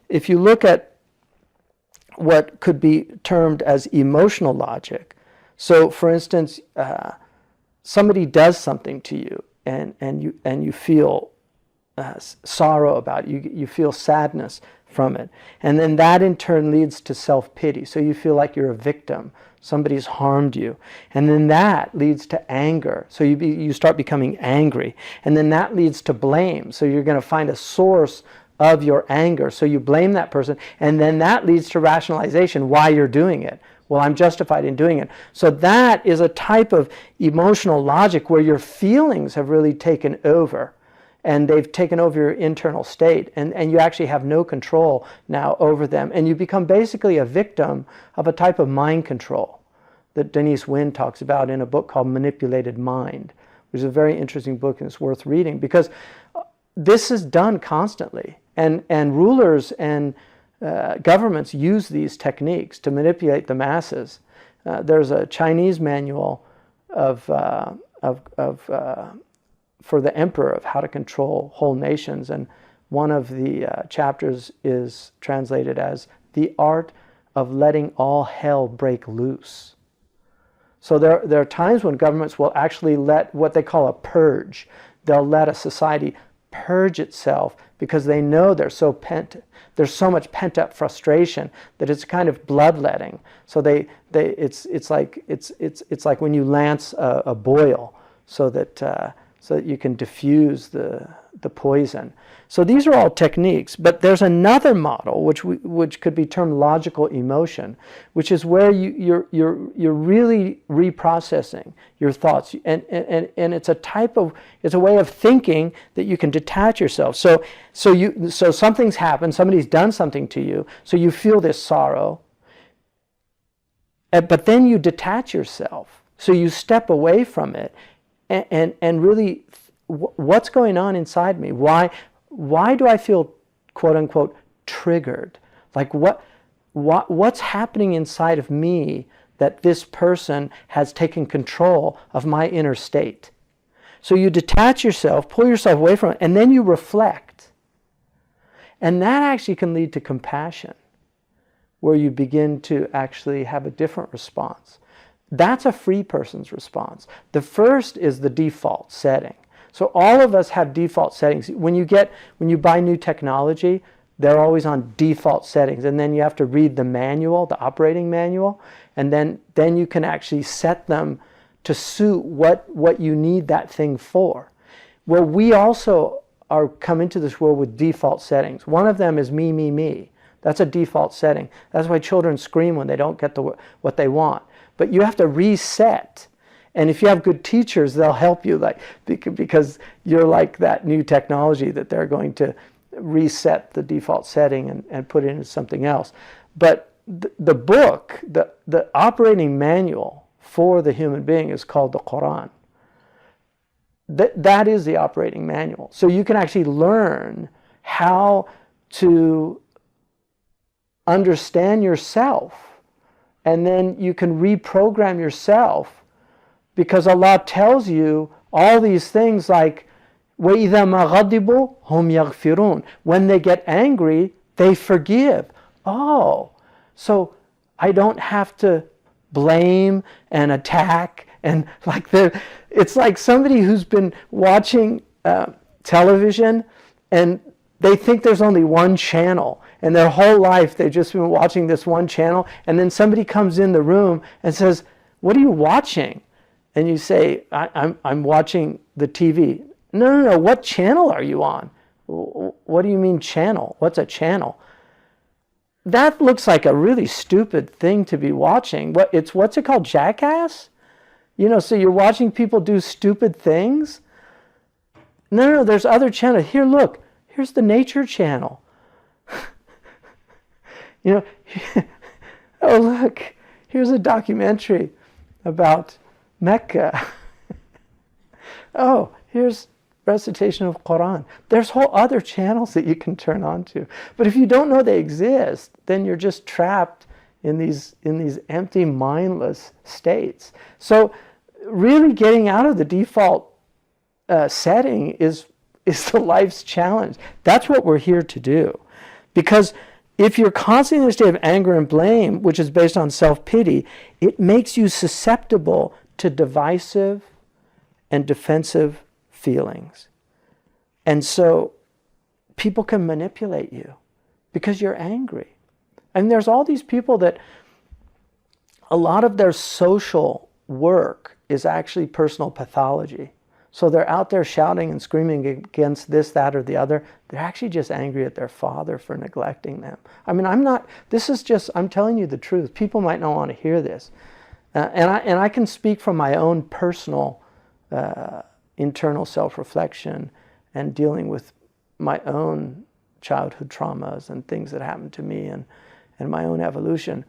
if you look at what could be termed as emotional logic, so for instance, somebody does something to you, and you feel sorrow about it. You feel sadness from it, and then that in turn leads to self-pity. So you feel like you're a victim. Somebody's harmed you, and then that leads to anger. So you start becoming angry, and then that leads to blame. So you're going to find a source of your anger. So you blame that person, and then that leads to rationalization why you're doing it. Well, I'm justified in doing it. So that is a type of emotional logic where your feelings have really taken over, and they've taken over your internal state, and you actually have no control now over them, and you become basically a victim of a type of mind control that Denise Wynn talks about in a book called Manipulated Mind, which is a very interesting book and it's worth reading, because this is done constantly, and rulers and governments use these techniques to manipulate the masses. There's a Chinese manual for the emperor of how to control whole nations, and one of the chapters is translated as the art of letting all hell break loose. So there are times when governments will actually let what they call a purge. They'll let a society purge itself because they know there's so much pent-up frustration that it's kind of bloodletting. So it's like when you lance a boil so that you can diffuse the poison. So these are all techniques, but there's another model which could be termed logical emotion, which is where you're really reprocessing your thoughts, and it's a way of thinking that you can detach yourself. So something's happened, somebody's done something to you, so you feel this sorrow, but then you detach yourself, so you step away from it. And really, what's going on inside me? Why do I feel, quote unquote, triggered? Like what's happening inside of me that this person has taken control of my inner state? So you detach yourself, pull yourself away from it, and then you reflect. And that actually can lead to compassion, where you begin to actually have a different response. That's a free person's response. The first is the default setting. So all of us have default settings. When you buy new technology, they're always on default settings, and then you have to read the manual, the operating manual, and then you can actually set them to suit what you need that thing for. Well, we also come into this world with default settings. One of them is me, me, me. That's a default setting. That's why children scream when they don't get what they want. But you have to reset. And if you have good teachers, they'll help you, because you're like that new technology that they're going to reset the default setting and put it into something else. But the book, the operating manual for the human being is called the Quran. That is the operating manual. So you can actually learn how to understand yourself, and then you can reprogram yourself, because Allah tells you all these things like وَإِذَا مَا غَضِبُوا هُمْ يَغْفِرُونَ. When they get angry, they forgive. Oh, so I don't have to blame and attack, and it's like somebody who's been watching television, and they think there's only one channel, and their whole life they've just been watching this one channel, and then somebody comes in the room and says, "What are you watching?" And you say, I'm watching the TV. No, what channel are you on? What do you mean channel? What's a channel? That looks like a really stupid thing to be watching. What's it called? Jackass? So you're watching people do stupid things? No, there's other channels. Here, look. Here's the Nature Channel. Oh, look. Here's a documentary about Mecca. Oh, here's recitation of Quran. There's whole other channels that you can turn on to. But if you don't know they exist, then you're just trapped in these empty, mindless states. So really getting out of the default setting is the life's challenge. That's what we're here to do. Because if you're constantly in a state of anger and blame, which is based on self-pity, it makes you susceptible to divisive and defensive feelings. And so people can manipulate you because you're angry. And there's all these people that a lot of their social work is actually personal pathology. So they're out there shouting and screaming against this, that, or the other. They're actually just angry at their father for neglecting them. I mean, I'm telling you the truth. People might not want to hear this. And I can speak from my own personal internal self-reflection and dealing with my own childhood traumas and things that happened to me and my own evolution.